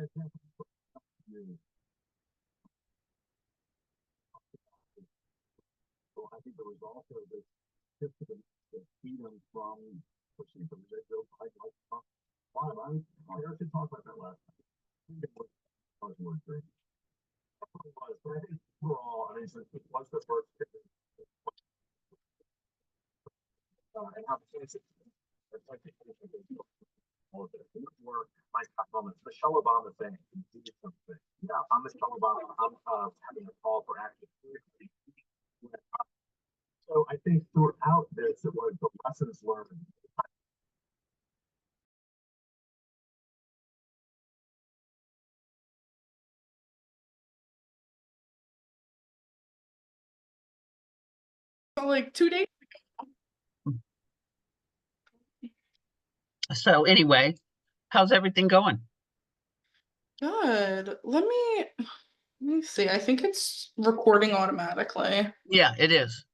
So I think there was also this the freedom from procedures that go by like I actually talked about that last time. It was more great. But I think overall, I mean, since it was the first and how the case I think all of it. More like moments. Michelle Obama saying, do something. Yeah, I'm Michelle Obama. I'm having a call for action. So I think throughout this, it was the lessons learned. Like 2 days ago. So anyway, how's everything going? Good. Let me see. I think it's recording automatically. Yeah, it is.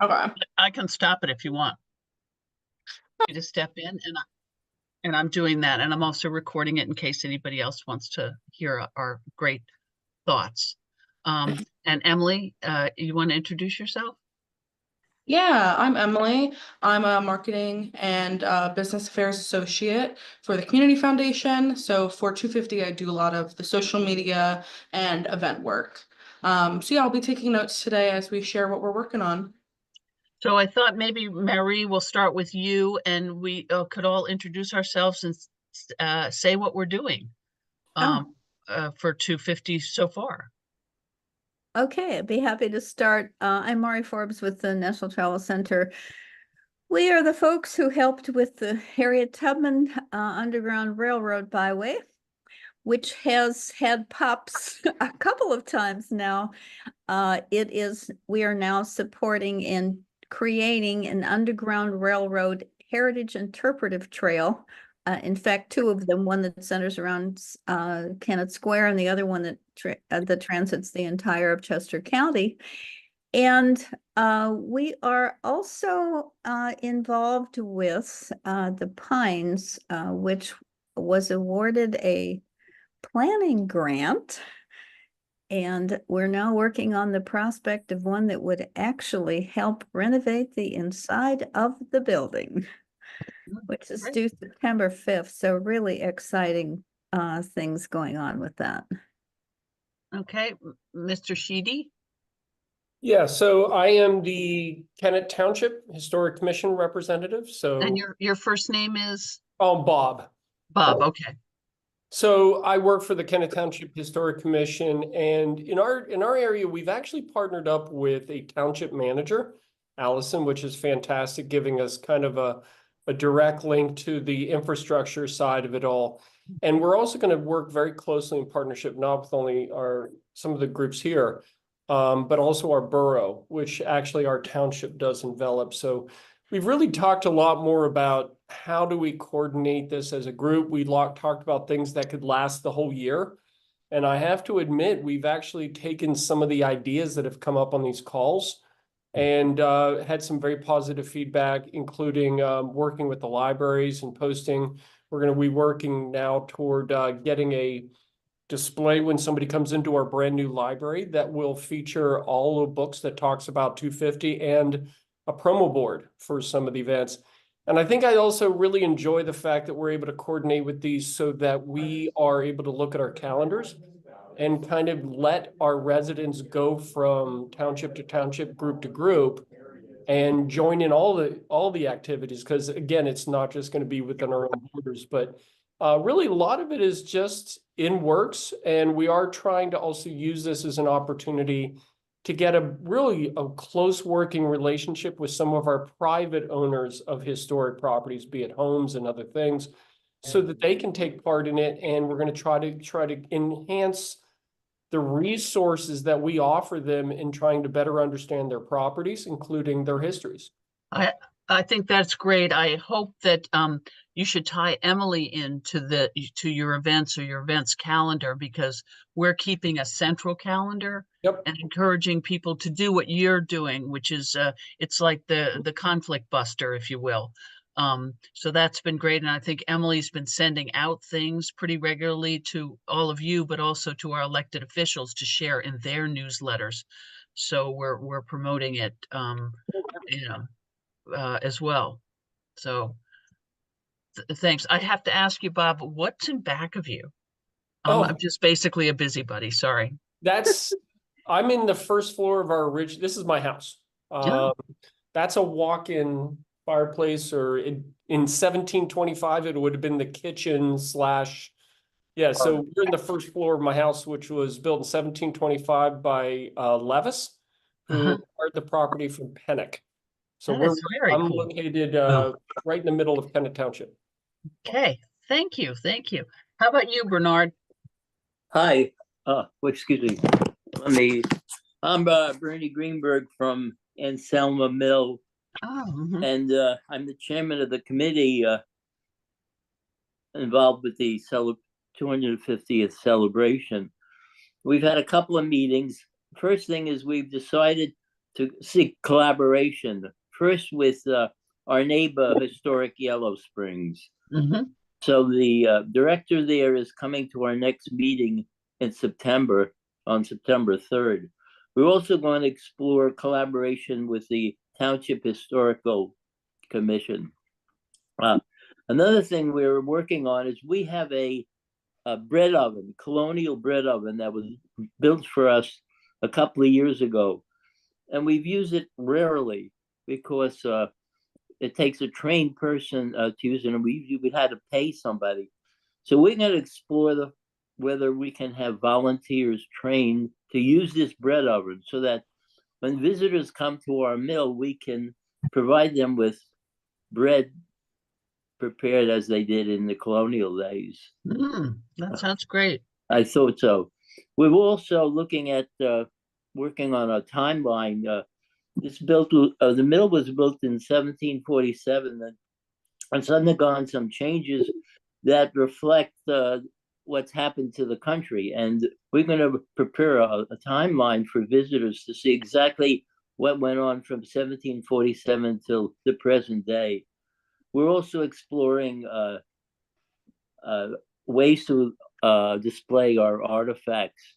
Okay. I can stop it if you want me to step in, and I'm doing that, and I'm also recording it in case anybody else wants to hear our great thoughts. And Emily, you want to introduce yourself? Yeah, I'm Emily. I'm a marketing and business affairs associate for the Community Foundation. So for 250, I do a lot of the social media and event work. So yeah, I'll be taking notes today as we share what we're working on. So I thought maybe Marie, will start with you, and we could all introduce ourselves and say what we're doing for 250 so far. Okay, I'd be happy to start. I'm Maury Forbes with the National Travel Center. We are the folks who helped with the Harriet Tubman Underground Railroad Byway, which has had pops a couple of times now. We are now supporting and creating an Underground Railroad Heritage Interpretive Trail. In fact, two of them, one that centers around Kennett Square and the other one that transits the entire of Chester County. And we are also involved with the Pines, which was awarded a planning grant. And we're now working on the prospect of one that would actually help renovate the inside of the building, which is due September 5th. So really exciting things going on with that. Okay, Mr. Sheedy. Yeah, so I am the Kennett Township Historic Commission representative. So, and your first name is? Bob. Bob, okay. So I work for the Kennett Township Historic Commission, and in our area, we've actually partnered up with a township manager, Allison, which is fantastic, giving us kind of a direct link to the infrastructure side of it all. And we're also going to work very closely in partnership, not with only some of the groups here, but also our borough, which actually our township does envelop. So we've really talked a lot more about how do we coordinate this as a group. We talked about things that could last the whole year. And I have to admit, we've actually taken some of the ideas that have come up on these calls and had some very positive feedback, including working with the libraries and posting. We're going to be working now toward getting a display when somebody comes into our brand new library that will feature all the books that talks about 250 and a promo board for some of the events. And I think I also really enjoy the fact that we're able to coordinate with these so that we are able to look at our calendars and kind of let our residents go from township to township, group to group, and join in all the activities. Because again, it's not just going to be within our own borders, but really a lot of it is just in works. And we are trying to also use this as an opportunity to get a close working relationship with some of our private owners of historic properties, be it homes and other things, so that they can take part in it. And we're going to try to enhance the resources that we offer them in trying to better understand their properties, including their histories. I think that's great. I hope that you should tie Emily into your events or your events calendar, because we're keeping a central calendar. Yep. And encouraging people to do what you're doing, which is it's like the conflict buster, if you will. So that's been great. And I think Emily's been sending out things pretty regularly to all of you, but also to our elected officials to share in their newsletters. So we're promoting it, you know, as well. So thanks. I have to ask you, Bob, what's in back of you? I'm just basically a busybody. Sorry. I'm in the first floor of our this is my house. Yeah. That's a walk-in fireplace, or in 1725, it would have been the kitchen slash. Yeah, so we're in the first floor of my house, which was built in 1725 by Levis, who acquired the property from Pennock. So That is very I'm cool. located right in the middle of Kennet Township. Okay, thank you, thank you. How about you, Bernard? Hi, excuse me. I'm Bernie Greenberg from Anselma Mill, Oh, and I'm the chairman of the committee involved with the 250th celebration. We've had a couple of meetings. First thing is we've decided to seek collaboration, first with our neighbor, Historic Yellow Springs. So the director there is coming to our next meeting in September, on September 3rd. We're also going to explore collaboration with the Township Historical Commission. Another thing we're working on is we have a bread oven, colonial bread oven that was built for us a couple of years ago. And we've used it rarely because it takes a trained person to use it, and we had to pay somebody. So we're going to explore whether we can have volunteers trained to use this bread oven so that when visitors come to our mill, we can provide them with bread prepared as they did in the colonial days. That sounds great. I thought so. We're also looking at working on a timeline. The mill was built in 1747, and it's undergone some changes that reflect what's happened to the country. And we're going to prepare a timeline for visitors to see exactly what went on from 1747 till the present day. We're also exploring ways to display our artifacts,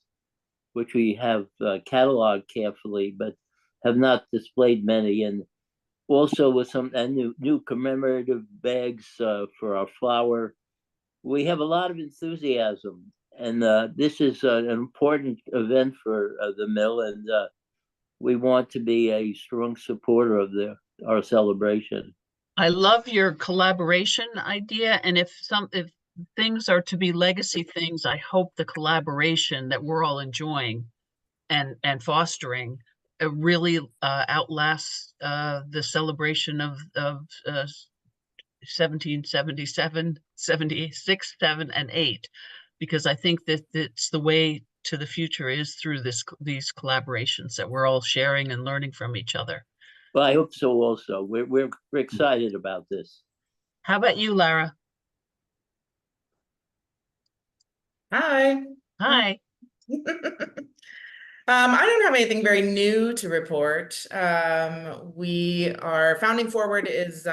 which we have cataloged carefully, but have not displayed many. And also with some new commemorative bags for our flour. We have a lot of enthusiasm, and this is an important event for the mill, and we want to be a strong supporter of our celebration. I love your collaboration idea, and if things are to be legacy things, I hope the collaboration that we're all enjoying and fostering really outlasts the celebration of 1777, 76, 7, and 8, because I think that it's the way to the future is through these collaborations that we're all sharing and learning from each other. Well, I hope so also. We're excited about this. How about you, Lara? Hi. Hi. I don't have anything very new to report. Our Founding Forward is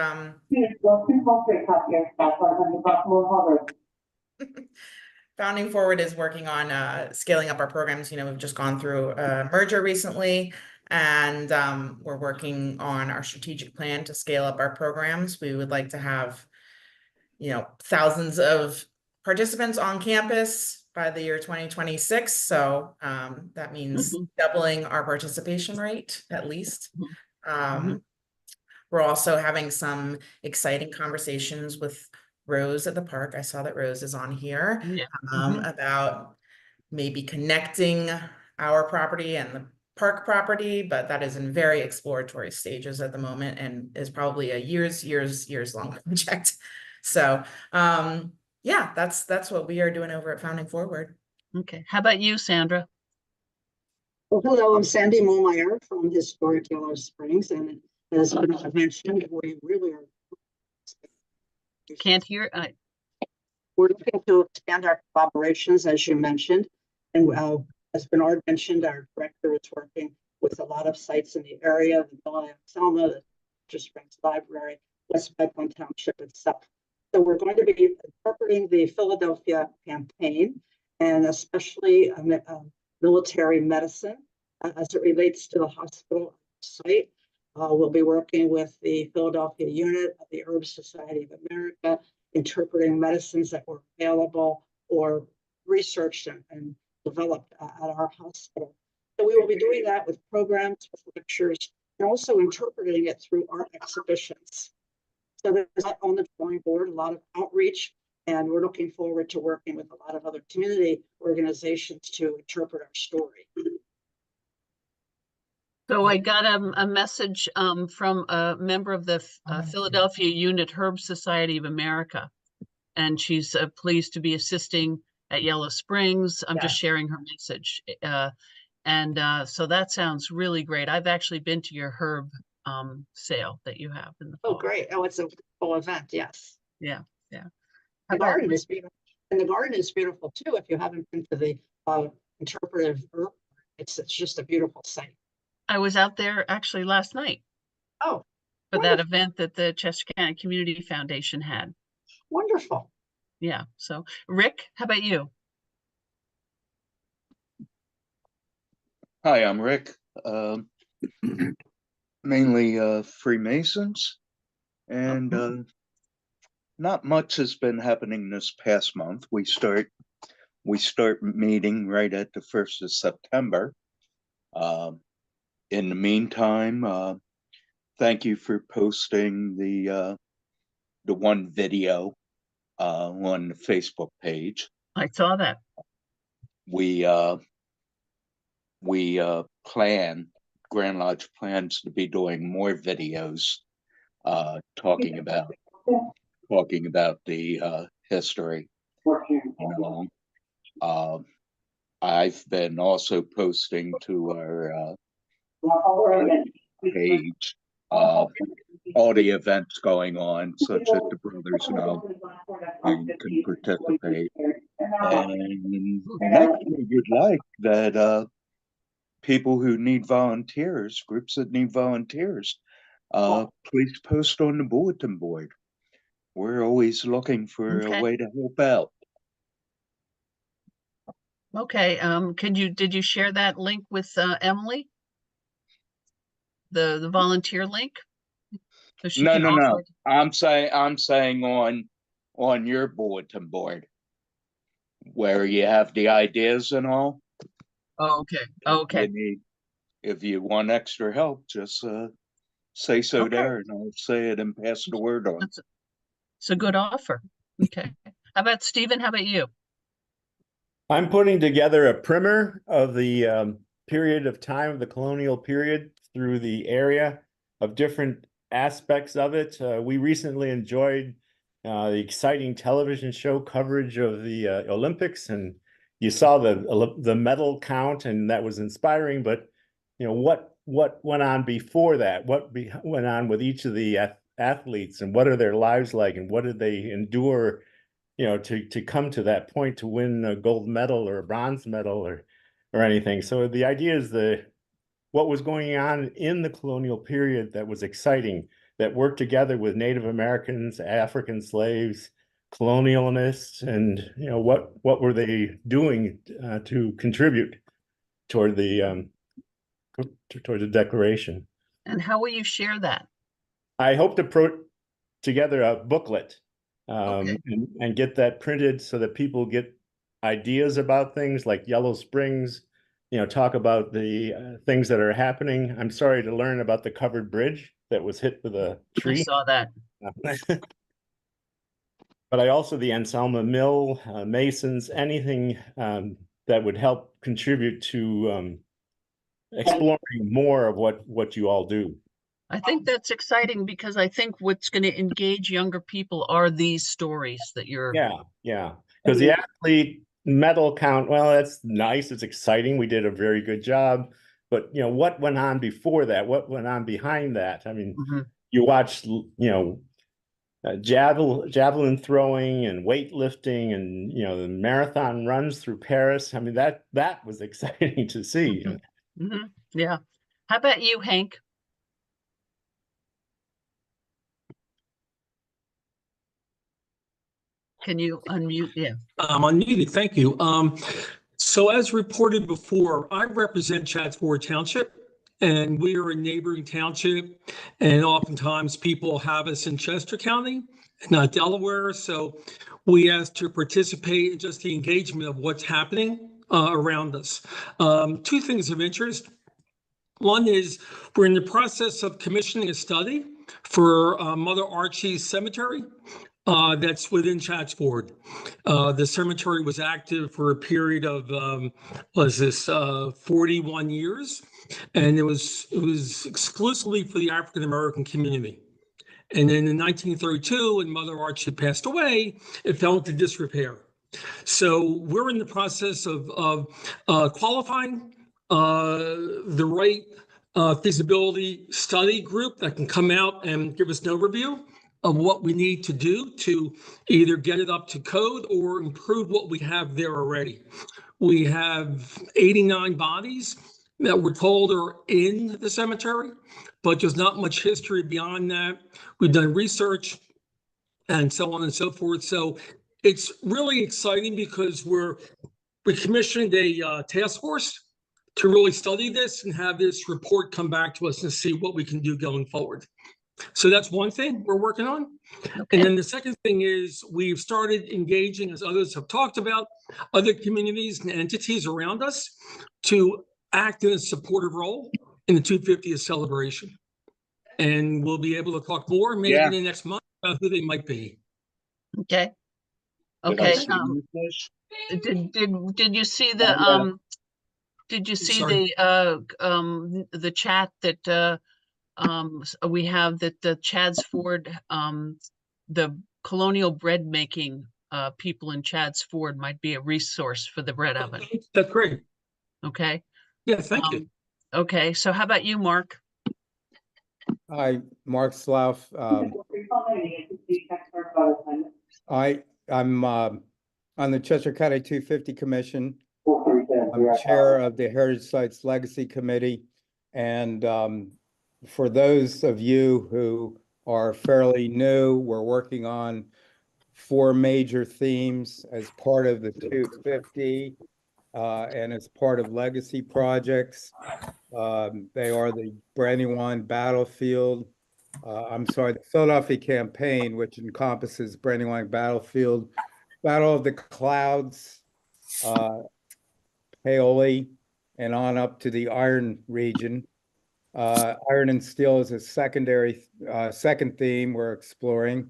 Founding Forward is working on scaling up our programs. We've just gone through a merger recently, and we're working on our strategic plan to scale up our programs. We would like to have, thousands of participants on campus by the year 2026. So that means doubling our participation rate at least. We're also having some exciting conversations with Rose at the park. I saw that Rose is on here. About maybe connecting our property and the park property, but that is in very exploratory stages at the moment and is probably a years long project. So yeah, that's what we are doing over at Founding Forward. Okay. How about you, Sandra? Well, hello, I'm Sandy Mollmeyer from Historic Yellow Springs, and as I mentioned, we really are. Can't hear. We're looking to expand our collaborations, as you mentioned, and as Bernard mentioned, our director is working with a lot of sites in the area, the Selma, the Springs Library, West Bedford Township itself. So we're going to be interpreting the Philadelphia campaign, and especially military medicine as it relates to the hospital site. We'll be working with the Philadelphia unit of the Herb Society of America, interpreting medicines that were available or researched and developed at our hospital. So we will be doing that with programs, with lectures, and also interpreting it through art exhibitions. So there's that on the drawing board, a lot of outreach, and we're looking forward to working with a lot of other community organizations to interpret our story. So I got a message from a member of the Philadelphia Unit Herb Society of America, and she's pleased to be assisting at Yellow Springs. I'm just sharing her message. So that sounds really great. I've actually been to your herb sale that you have in the fall. Oh, great. Oh, it's a full event. Yes. Yeah, yeah. The garden is beautiful. And the garden is beautiful too. If you haven't been to the interpretive herb, it's just a beautiful site. I was out there actually last night. Oh, for that event that the Chester County Community Foundation had. Wonderful. Yeah. So Rick, how about you? Hi, I'm Rick. Mainly Freemasons, and not much has been happening this past month. We start meeting right at the 1st of September. In the meantime, thank you for posting the one video on the Facebook page. I saw that. We Grand Lodge plans to be doing more videos talking about the history. I've been also posting to our page all the events going on, such that the brothers know and can participate. And next, we would like that people who need volunteers, groups that need volunteers, please post on the bulletin board. We're always looking for a way to help out. Okay. Did you share that link with Emily? The volunteer link? So she can No. I'm saying on your bulletin board where you have the ideas and all. Oh, okay. Okay. If you want extra help, just say so there, and I'll say it and pass the word on. It's a good offer. Okay. How about Stephen? How about you? I'm putting together a primer of the period of time of the colonial period through the area of different aspects of it. We recently enjoyed the exciting television show coverage of the Olympics, and you saw the medal count, and that was inspiring. But what went on before that? What went on with each of the athletes, and what are their lives like, and what did they endure? To come to that point to win a gold medal or a bronze medal or anything. So the idea is what was going on in the colonial period that was exciting, that worked together with Native Americans, African slaves, colonialists, and what were they doing to contribute toward the Declaration. And how will you share that? I hope to put together a booklet. And get that printed so that people get ideas about things like Yellow Springs, talk about the things that are happening. I'm sorry to learn about the covered bridge that was hit with a tree. I saw that. But I also the Anselma Mill, Masons, anything that would help contribute to exploring more of what you all do. I think that's exciting because I think what's going to engage younger people are these stories that you're. Yeah. Because the athlete medal count, well, that's nice. It's exciting. We did a very good job. But, what went on before that? What went on behind that? I mean, you watch, javelin throwing and weightlifting and, the marathon runs through Paris. I mean, that was exciting to see. Yeah. How about you, Hank? Can you unmute? Yeah. I'm unmuted, thank you. So as reported before, I represent Chadsworth Township, and we are a neighboring township, and oftentimes people have us in Chester County, not Delaware, so we ask to participate in just the engagement of what's happening around us. Two things of interest. One is we're in the process of commissioning a study for Mother Archie's Cemetery. That's within Chatsford. The cemetery was active for a period of 41 years, and it was exclusively for the African American community. And then in 1932, when Mother Archie passed away, it fell into disrepair. So we're in the process of qualifying the right feasibility study group that can come out and give us an overview of what we need to do to either get it up to code or improve what we have there already. We have 89 bodies that we're told are in the cemetery, but there's not much history beyond that. We've done research and so on and so forth. So it's really exciting because we commissioned a task force to really study this and have this report come back to us and see what we can do going forward. So that's one thing we're working on. Okay. And then the second thing is we've started engaging, as others have talked about, other communities and entities around us to act in a supportive role in the 250th celebration. And we'll be able to talk more maybe in the next month about who they might be. Okay. Did I Okay. see you, Chris? Did you see the did you see Sorry. the chat that we have that the Chadsford the colonial bread making people in Chadsford might be a resource for the bread oven. That's great. Okay. Yeah, thank you. Okay, so how about you, Mark? Hi, Mark Slough. I'm on the Chester County 250 Commission. I'm chair of the Heritage Sites Legacy Committee. And for those of you who are fairly new, we're working on 4 major themes as part of the 250 and as part of legacy projects. They are the Brandywine Battlefield, the Philadelphia Campaign, which encompasses Brandywine Battlefield, Battle of the Clouds, Paoli, and on up to the Iron region. Iron and Steel is a second theme we're exploring.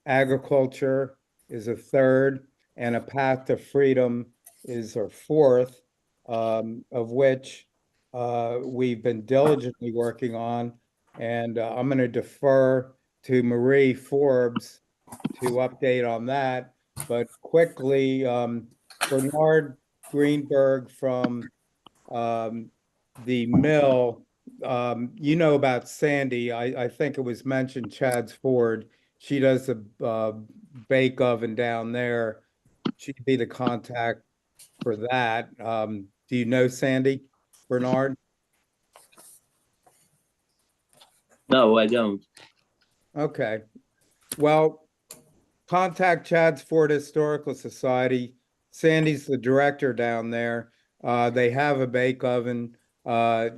Agriculture is a third, and A Path to Freedom is our fourth, of which we've been diligently working on. And I'm going to defer to Marie Forbes to update on that. But quickly, Bernard Greenberg from the mill, you know about Sandy. I think it was mentioned Chadsford. She does the bake oven down there. She'd be the contact for that. Do you know Sandy, Bernard? No, I don't. Okay. Well, contact Chadsford Historical Society. Sandy's the director down there. They have a bake oven.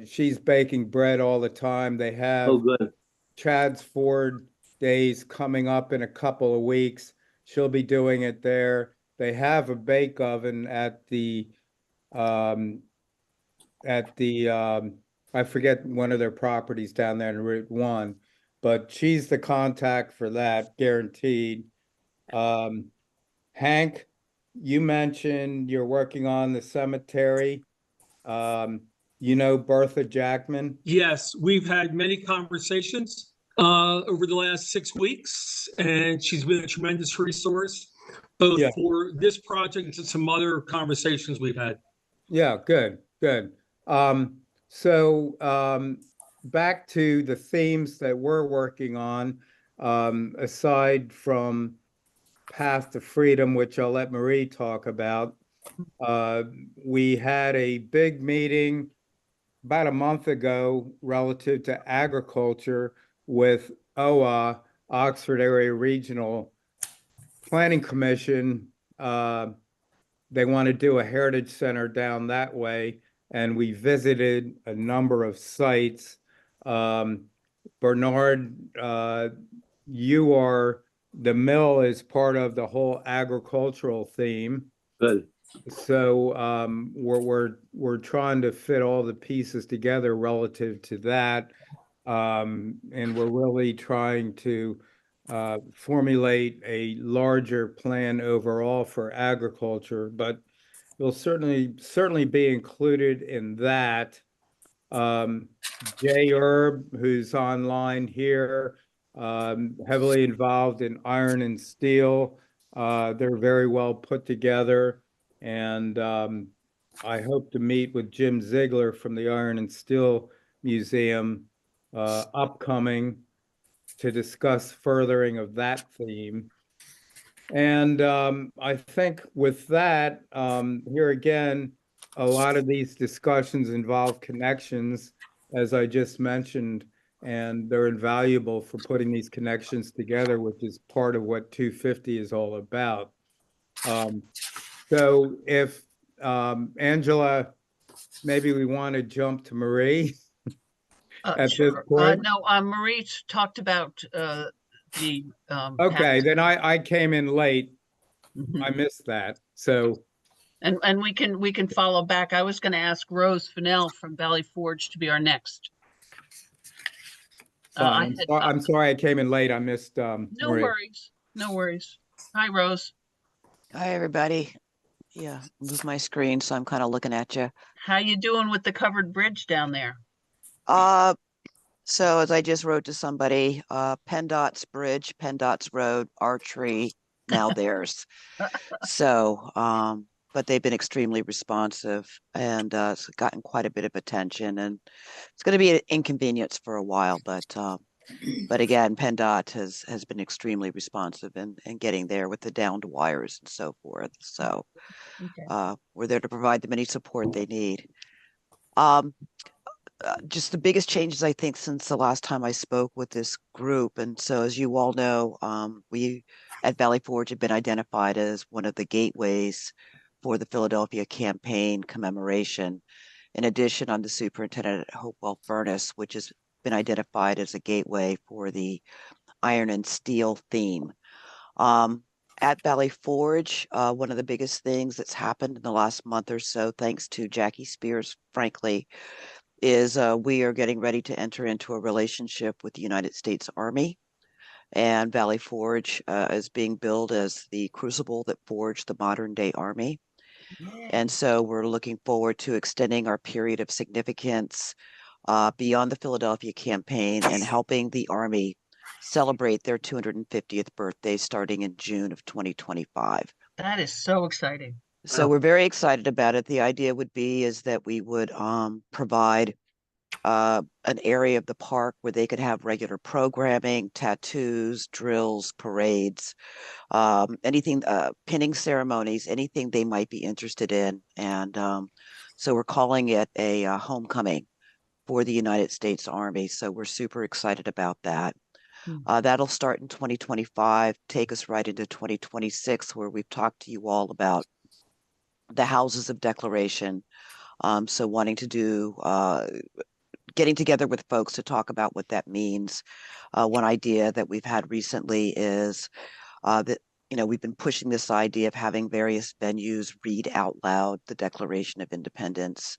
She's baking bread all the time. They have Oh, good. Chadsford Days coming up in a couple of weeks. She'll be doing it there. They have a bake oven at the I forget one of their properties down there in Route 1, but she's the contact for that, guaranteed. Hank, you mentioned you're working on the cemetery. You know Bertha Jackman? Yes, we've had many conversations over the last 6 weeks, and she's been a tremendous resource, both for this project and some other conversations we've had. Yeah, good. So back to the themes that we're working on, aside from Path to Freedom, which I'll let Marie talk about. We had a big meeting about a month ago relative to agriculture with OA, Oxford Area Regional planning commission, they want to do a heritage center down that way, and we visited a number of sites. Bernard, the mill is part of the whole agricultural theme. Good. So we're trying to fit all the pieces together relative to that. And we're really trying to formulate a larger plan overall for agriculture, but we'll certainly be included in that. Jay Erb, who's online here, heavily involved in iron and steel. They're very well put together. And I hope to meet with Jim Ziegler from the Iron and Steel Museum upcoming to discuss furthering of that theme. And I think with that, here again, a lot of these discussions involve connections, as I just mentioned, and they're invaluable for putting these connections together, which is part of what 250 is all about. So if Angela, maybe we want to jump to Marie at this point. No, Marie talked about the okay, then I came in late. Mhm. I missed that. So and we can follow back. I was going to ask Rose Fennell from Valley Forge to be our next. I'm sorry I came in late. I missed No Marie. worries. No worries. Hi, Rose. Hi, everybody. Yeah, move my screen, so I'm kind of looking at you. How you doing with the covered bridge down there? So as I just wrote to somebody, PennDOT's bridge, PennDOT's road, our tree, now theirs. So, but they've been extremely responsive, and it's gotten quite a bit of attention, and it's going to be an inconvenience for a while, but again, PennDOT has been extremely responsive in getting there with the downed wires and so forth. So we're there to provide them any support they need. Just the biggest changes, I think, since the last time I spoke with this group. And so, as you all know, we at Valley Forge have been identified as one of the gateways for the Philadelphia campaign commemoration. In addition, I'm the superintendent at Hopewell Furnace, which has been identified as a gateway for the iron and steel theme. At Valley Forge, one of the biggest things that's happened in the last month or so, thanks to Jackie Spears, frankly, is we are getting ready to enter into a relationship with the United States Army. And Valley Forge is being billed as the crucible that forged the modern day Army. And so we're looking forward to extending our period of significance beyond the Philadelphia campaign and helping the Army celebrate their 250th birthday starting in June of 2025. That is so exciting. So we're very excited about it. The idea would be is that we would provide an area of the park where they could have regular programming, tattoos, drills, parades, anything, pinning ceremonies, anything they might be interested in. And so we're calling it a homecoming for the United States Army. So we're super excited about that. That'll start in 2025, take us right into 2026, where we've talked to you all about the houses of declaration. So wanting to do, getting together with folks to talk about what that means. One idea that we've had recently is that, we've been pushing this idea of having various venues read out loud the Declaration of Independence.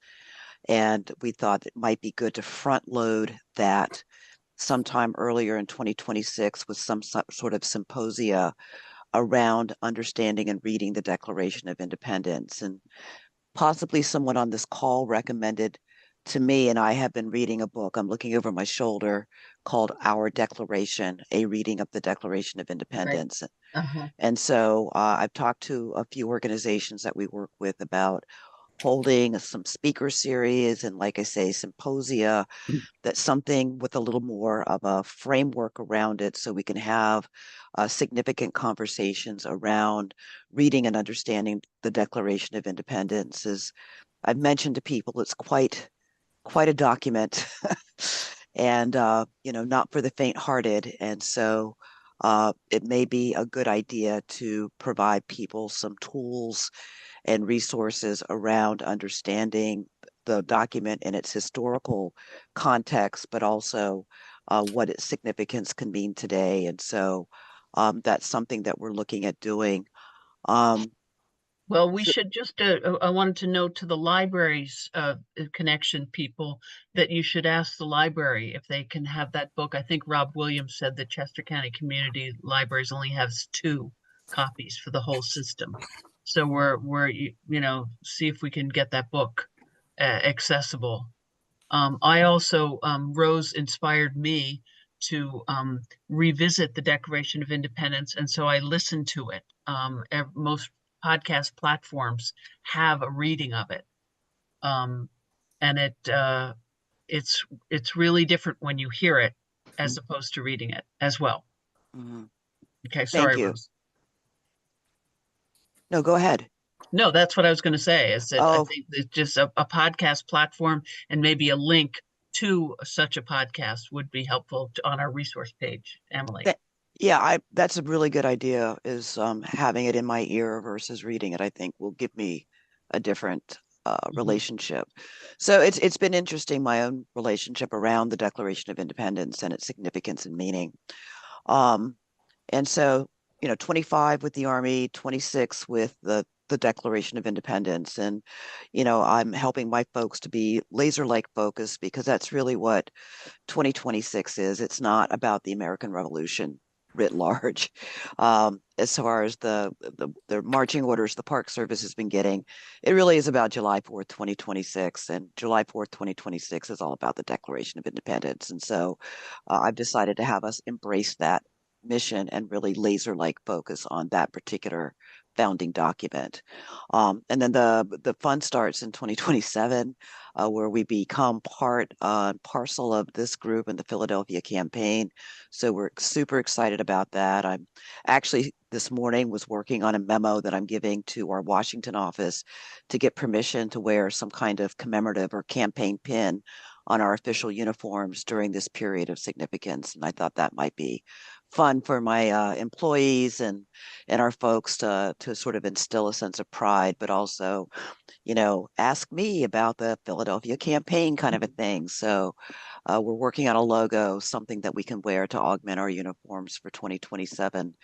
And we thought it might be good to front load that sometime earlier in 2026 with some sort of symposia around understanding and reading the Declaration of Independence. And possibly someone on this call recommended to me, and I have been reading a book, I'm looking over my shoulder, called Our Declaration, a reading of the Declaration of Independence. Right. And so I've talked to a few organizations that we work with about holding some speaker series and, like I say, symposia, that's something with a little more of a framework around it so we can have significant conversations around reading and understanding the Declaration of Independence. As I've mentioned to people, it's quite a document and, not for the faint-hearted. And so it may be a good idea to provide people some tools and resources around understanding the document in its historical context, but also what its significance can mean today. And so that's something that we're looking at doing. Well, we should just, I wanted to note to the libraries connection people that you should ask the library if they can have that book. I think Rob Williams said that Chester County Community Libraries only has 2 copies for the whole system. So we're you know, see if we can get that book accessible. I also, Rose inspired me to revisit the Declaration of Independence, and so I listened to it. Most podcast platforms have a reading of it, and it's really different when you hear it as opposed to reading it as well. Mhm. Okay, Thank sorry, you. Rose. No, go ahead. No, that's what I was going to say, is that I Oh. think that just a podcast platform and maybe a link to such a podcast would be helpful on our resource page, Emily. Yeah, that's a really good idea, is having it in my ear versus reading it, I think will give me a different relationship. So it's been interesting, my own relationship around the Declaration of Independence and its significance and meaning. And so, 25 with the Army, 26 with the Declaration of Independence. And, I'm helping my folks to be laser-like focused, because that's really what 2026 is. It's not about the American Revolution writ large. As far as the marching orders the Park Service has been getting, it really is about July 4th, 2026. And July 4th, 2026 is all about the Declaration of Independence. And so I've decided to have us embrace that mission and really laser-like focus on that particular founding document. And then the fun starts in 2027, where we become part parcel of this group in the Philadelphia campaign. So we're super excited about that. I'm actually this morning was working on a memo that I'm giving to our Washington office to get permission to wear some kind of commemorative or campaign pin on our official uniforms during this period of significance. And I thought that might be fun for my employees and our folks to sort of instill a sense of pride, but also, ask me about the Philadelphia campaign kind of a thing. So we're working on a logo, something that we can wear to augment our uniforms for 2027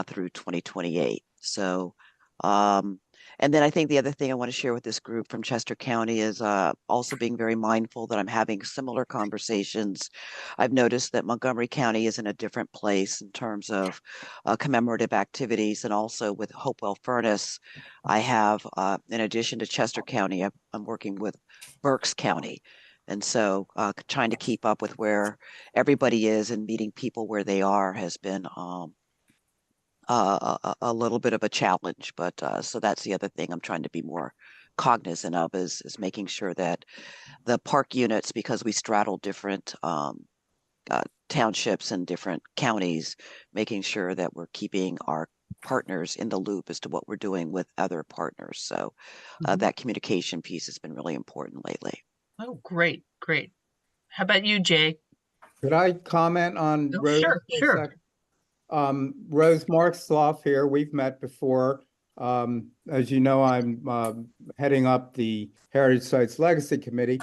through 2028. So, and then I think the other thing I want to share with this group from Chester County is also being very mindful that I'm having similar conversations. I've noticed that Montgomery County is in a different place in terms of commemorative activities, and also with Hopewell Furnace, I have, in addition to Chester County, I'm working with Berks County. And so trying to keep up with where everybody is and meeting people where they are has been a little bit of a challenge, but so that's the other thing I'm trying to be more cognizant of, is making sure that the park units, because we straddle different townships and different counties, making sure that we're keeping our partners in the loop as to what we're doing with other partners. So that communication piece has been really important lately. Oh, great. How about you, Jay? Could I comment on Oh, Rose? sure, for a sure. sec? Rose Marksloff here. We've met before. As you know, I'm heading up the Heritage Sites Legacy Committee.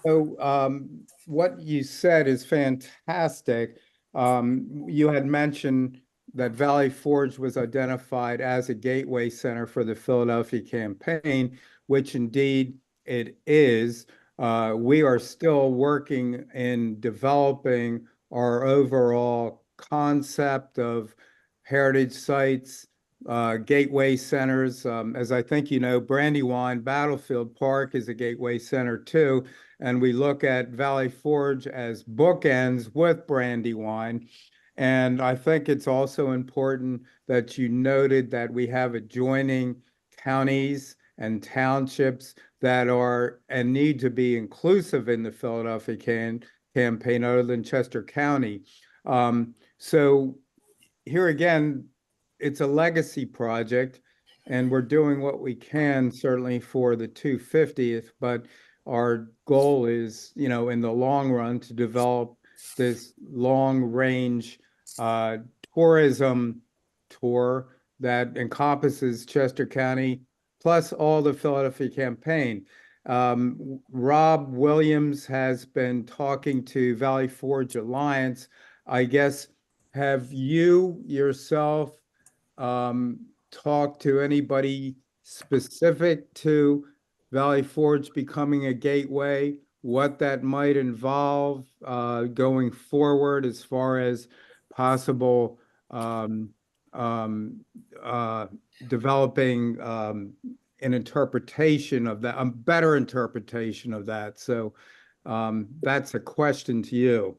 So what you said is fantastic. You had mentioned that Valley Forge was identified as a gateway center for the Philadelphia campaign, which indeed it is. We are still working in developing our overall concept of heritage sites, gateway centers. As I think you know, Brandywine Battlefield Park is a gateway center too. And we look at Valley Forge as bookends with Brandywine. And I think it's also important that you noted that we have adjoining counties and townships that are and need to be inclusive in the Philadelphia campaign other than Chester County. So here again, it's a legacy project, and we're doing what we can certainly for the 250th, but our goal is, in the long run to develop this long range tourism tour that encompasses Chester County, plus all the Philadelphia campaign. Rob Williams has been talking to Valley Forge Alliance. I guess, have you yourself talked to anybody specific to Valley Forge becoming a gateway? What that might involve going forward as far as possible developing an interpretation of that, a better interpretation of that. So that's a question to you.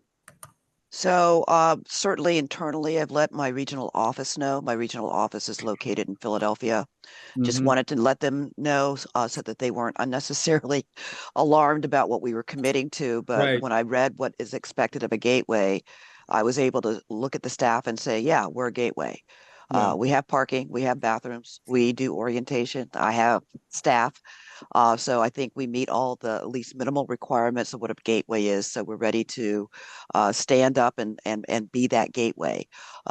So certainly internally, I've let my regional office know. My regional office is located in Philadelphia. Just wanted to let them know so that they weren't unnecessarily alarmed about what we were committing to. But when I read what is expected of a gateway, I was able to look at the staff and say, yeah, we're a gateway. We have parking, we have bathrooms, we do orientation, I have staff. So I think we meet all the at least minimal requirements of what a gateway is. So we're ready to stand up and be that gateway.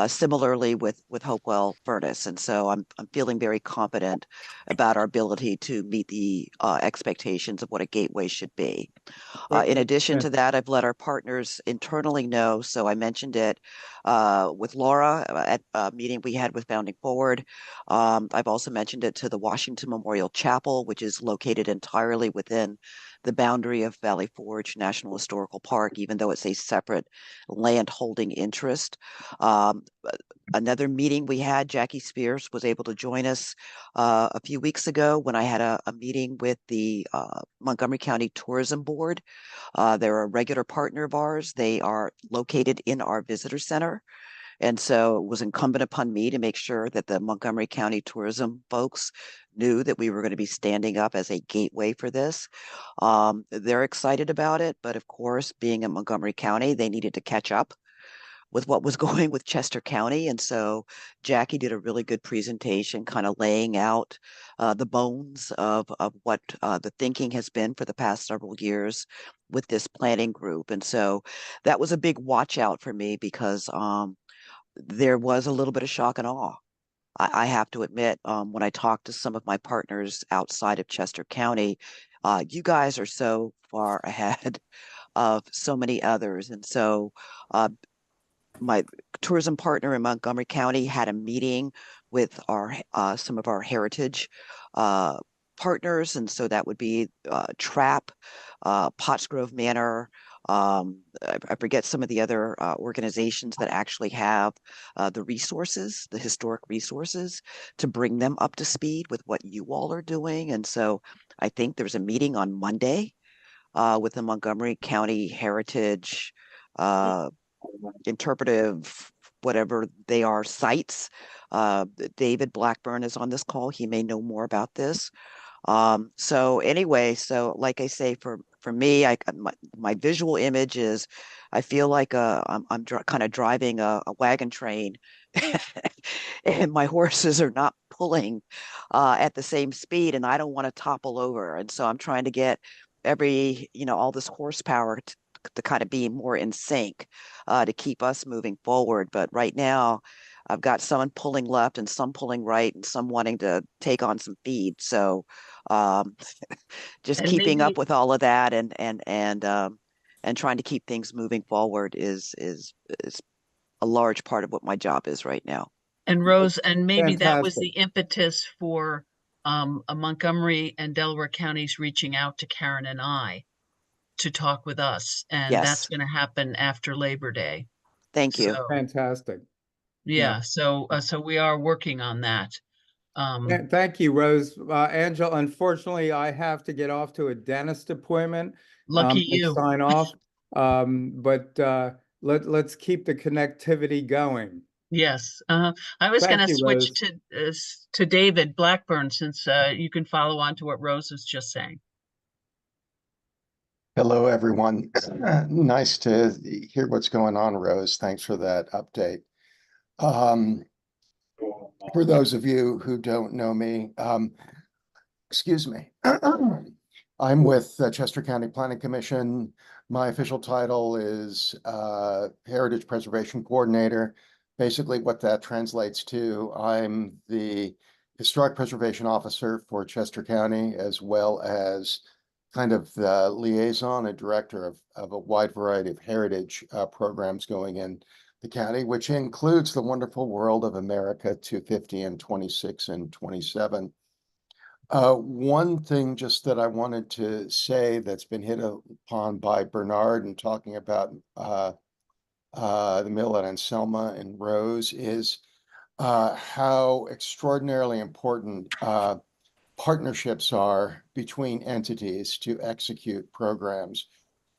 Similarly with Hopewell Furnace. And so I'm feeling very confident about our ability to meet the expectations of what a gateway should be. In addition to that, I've let our partners internally know. So I mentioned it with Laura at a meeting we had with Founding Forward. I've also mentioned it to the Washington Memorial Chapel, which is located entirely within the boundary of Valley Forge National Historical Park, even though it's a separate land holding interest. Another meeting we had, Jackie Spears was able to join us a few weeks ago when I had a meeting with the Montgomery County Tourism Board. They're a regular partner of ours. They are located in our visitor center. And so it was incumbent upon me to make sure that the Montgomery County tourism folks knew that we were going to be standing up as a gateway for this. They're excited about it, but of course, being in Montgomery County, they needed to catch up with what was going with Chester County. And so Jackie did a really good presentation, kind of laying out the bones of what the thinking has been for the past several years with this planning group. And so that was a big watch out for me because there was a little bit of shock and awe. I have to admit, when I talked to some of my partners outside of Chester County, you guys are so far ahead of so many others. And so my tourism partner in Montgomery County had a meeting with our some of our heritage partners. And so that would be TRAP, Pottsgrove Manor, I forget some of the other organizations that actually have the resources, the historic resources, to bring them up to speed with what you all are doing. And so I think there's a meeting on Monday with the Montgomery County Heritage interpretive, whatever they are, sites. David Blackburn is on this call. He may know more about this. So anyway, so like I say, for me, my visual image is, I feel like I'm kind of driving a wagon train, and my horses are not pulling at the same speed, and I don't want to topple over. And so I'm trying to get all this horsepower to kind of be more in sync to keep us moving forward. But right now, I've got someone pulling left and some pulling right and some wanting to take on some feed. So just And keeping maybe- up with all of that and trying to keep things moving forward is a large part of what my job is right now. And Rose, and maybe that was the Fantastic. impetus for Montgomery and Delaware counties reaching out to Karen and I to talk with us. And Yes. that's going to happen after Labor Day. Thank you. So, Fantastic. yeah, so we are working on that. Thank you, Rose. Angela, unfortunately, I have to get off to a dentist appointment. Lucky and you. sign off. But let's keep the connectivity going. Yes. I was Thank going to you, switch Rose. to David Blackburn, since you can follow on to what Rose was just saying. Hello, everyone. Nice to hear what's going on, Rose. Thanks for that update. For those of you who don't know me, excuse me, I'm with the Chester County Planning Commission. My official title is Heritage Preservation Coordinator. basically what that translates to, I'm the Historic Preservation Officer for Chester County, as well as kind of the liaison and director of a wide variety of heritage programs going in the county, which includes the wonderful World of America 250 and 26 and 27. One thing just that I wanted to say that's been hit upon by Bernard in talking about the mill at Anselma and Rose is how extraordinarily important partnerships are between entities to execute programs.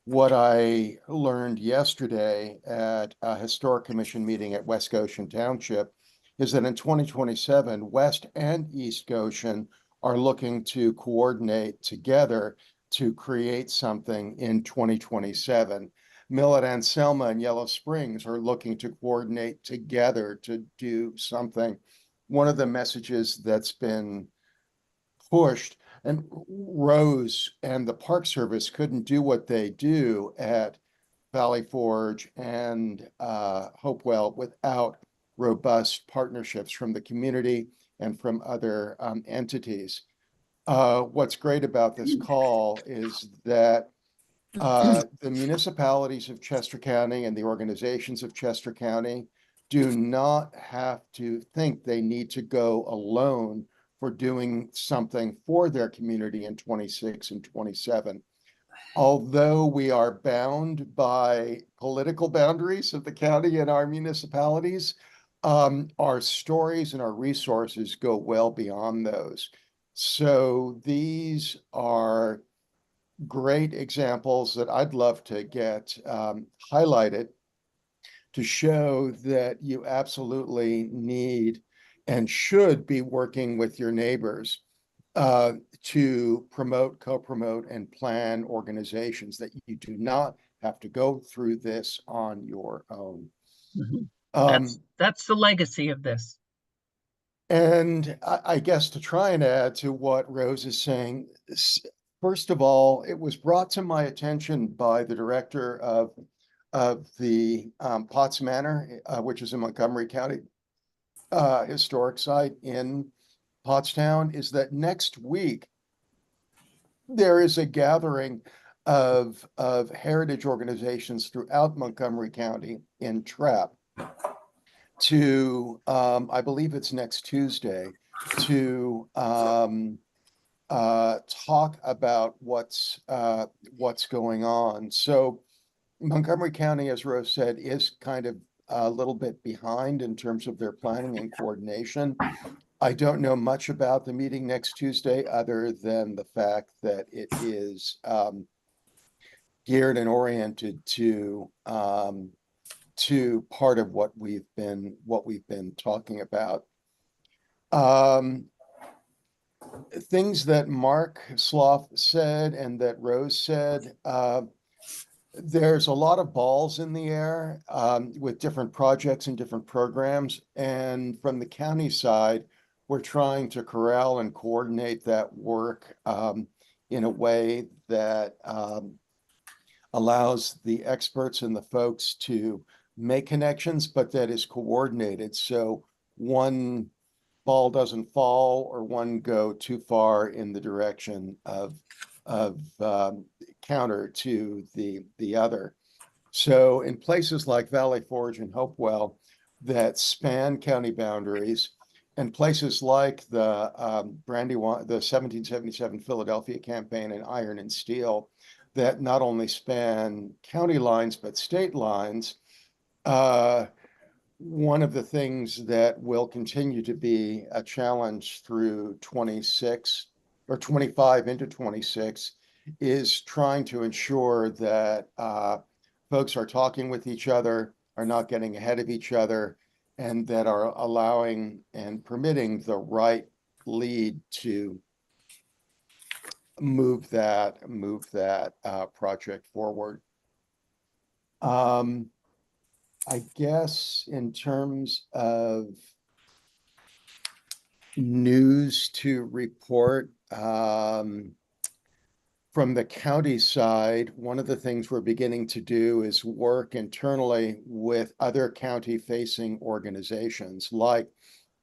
What I learned yesterday at a historic commission meeting at West Goshen Township is that in 2027, West and East Goshen are looking to coordinate together to create something in 2027. Mill at Anselma and Yellow Springs are looking to coordinate together to do something. One of the messages that's been pushed, and Rose and the Park Service couldn't do what they do at Valley Forge and Hopewell without robust partnerships from the community and from other entities. What's great about this call is that the municipalities of Chester County and the organizations of Chester County do not have to think they need to go alone for doing something for their community in 26 and 27. Although we are bound by political boundaries of the county and our municipalities, our stories and our resources go well beyond those. So these are great examples that I'd love to get highlighted to show that you absolutely need and should be working with your neighbors to promote, co-promote, and plan organizations, that you do not have to go through this on your own. That's the legacy of this. And I guess to try and add to what Rose is saying, first of all, it was brought to my attention by the director of the Potts Manor, which is in Montgomery County, historic site in Pottstown, is that next week there is a gathering of heritage organizations throughout Montgomery County in Trapp to, I believe it's next Tuesday, to talk about what's going on. So Montgomery County, as Rose said, is kind of a little bit behind in terms of their planning and coordination. I don't know much about the meeting next Tuesday, other than the fact that it is geared and oriented to part of what we've been talking about. Things that Mark Slough said and that Rose said, there's a lot of balls in the air with different projects and different programs. And from the county side, we're trying to corral and coordinate that work in a way that allows the experts and the folks to make connections, but that is coordinated. So one ball doesn't fall or one go too far in the direction of counter to the other. So in places like Valley Forge and Hopewell that span county boundaries, and places like the the 1777 Philadelphia campaign and Iron and Steel that not only span county lines but state lines, one of the things that will continue to be a challenge through 26 or 25 into 26 is trying to ensure that folks are talking with each other, are not getting ahead of each other, and that are allowing and permitting the right lead to move that project forward. I guess in terms of news to report, for from the county side, one of the things we're beginning to do is work internally with other county-facing organizations like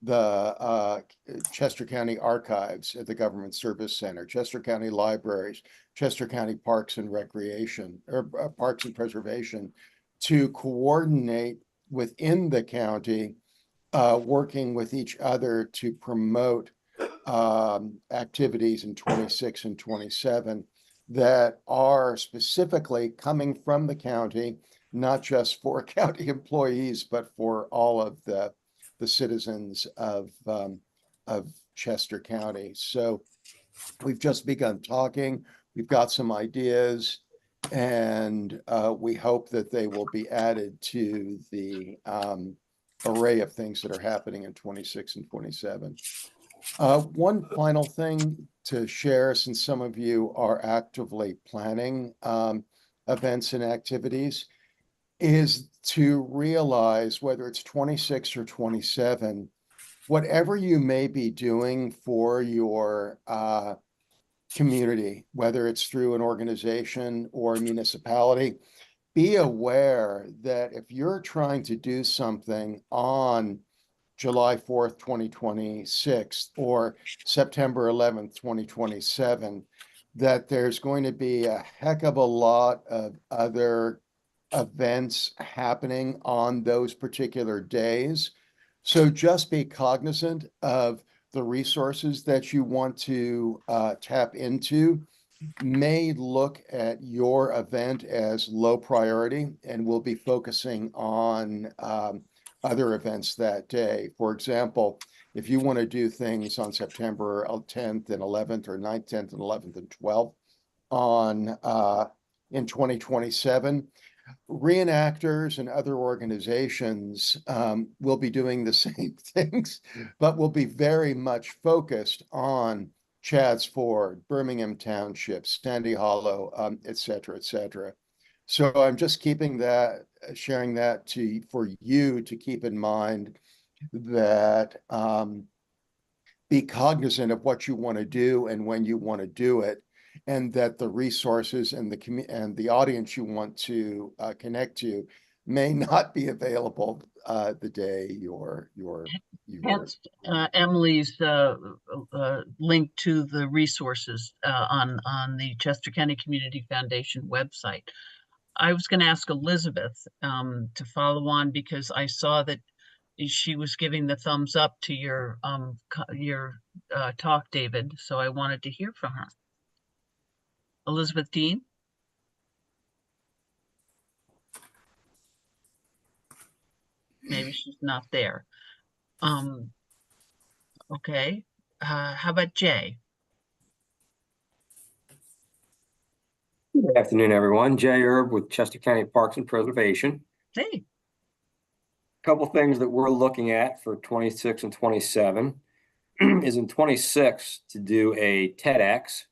the Chester County Archives at the Government Service Center, Chester County Libraries, Chester County Parks and Recreation, or Parks and Preservation, to coordinate within the county, working with each other to promote activities in 26 and 27 that are specifically coming from the county, not just for county employees, but for all of the citizens of Chester County. So we've just begun talking. We've got some ideas, and we hope that they will be added to the array of things that are happening in 26 and 27. One final thing to share, since some of you are actively planning events and activities, is to realize, whether it's 26 or 27, whatever you may be doing for your community, whether it's through an organization or a municipality, be aware that if you're trying to do something on July 4th, 2026, or September 11th, 2027, that there's going to be a heck of a lot of other events happening on those particular days. So just be cognizant of the resources that you want to tap into. May look at your event as low priority, and we'll be focusing on other events that day. For example, if you want to do things on September 10th and 11th, or 9th, 10th and 11th and 12th in 2027, reenactors and other organizations will be doing the same things, but will be very much focused on Chadds Ford, Birmingham Township, Sandy Hollow, et cetera, et cetera. So I'm just sharing that for you to keep in mind, that be cognizant of what you want to do and when you want to do it, and that the resources and the audience you want to connect to may not be available the day Hence, Emily's link to the resources on the Chester County Community Foundation website. I was going to ask Elizabeth to follow on, because I saw that she was giving the thumbs up to your talk, David. So I wanted to hear from her. Elizabeth Dean. Maybe she's not there. Okay. How about Jay? Good afternoon, everyone. Jay Erb with Chester County Parks and Preservation. Hey. Couple things that we're looking at for 26 and 27 is in 26 to do a TEDx.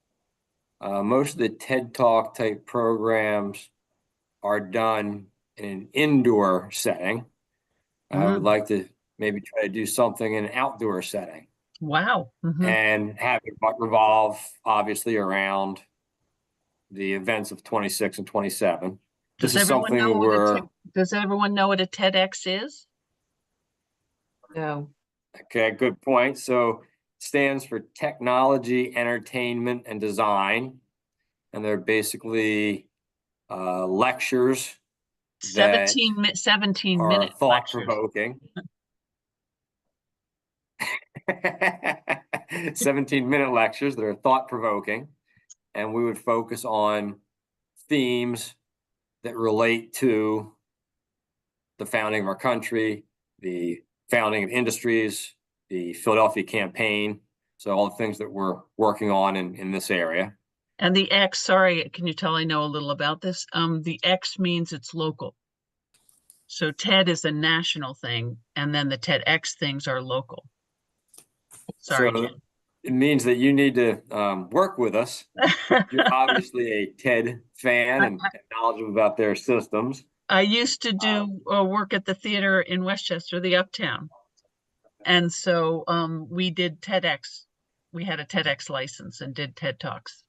Most of the TED Talk type programs are done in an indoor setting. I would like to maybe try to do something in an outdoor setting. Wow. And have it revolve obviously around the events of 26 and 27. Does everyone know what a TEDx is? No. Okay, good point. So it stands for Technology, Entertainment, and Design. And they're basically lectures 17 minute thought-provoking. 17-minute lectures that are thought-provoking. And we would focus on themes that relate to the founding of our country, the founding of industries, the Philadelphia campaign. So all the things that we're working on in this area. And the X, sorry, can you tell I know a little about this? The X means it's local. So TED is a national thing, and then the TEDx things are local. Sorry, so Jen. It means that you need to work with us. You're obviously a TED fan and knowledgeable about their systems. I used to do work at the theater in Westchester, the Uptown. And so we did TEDx. We had a TEDx license and did TED Talks.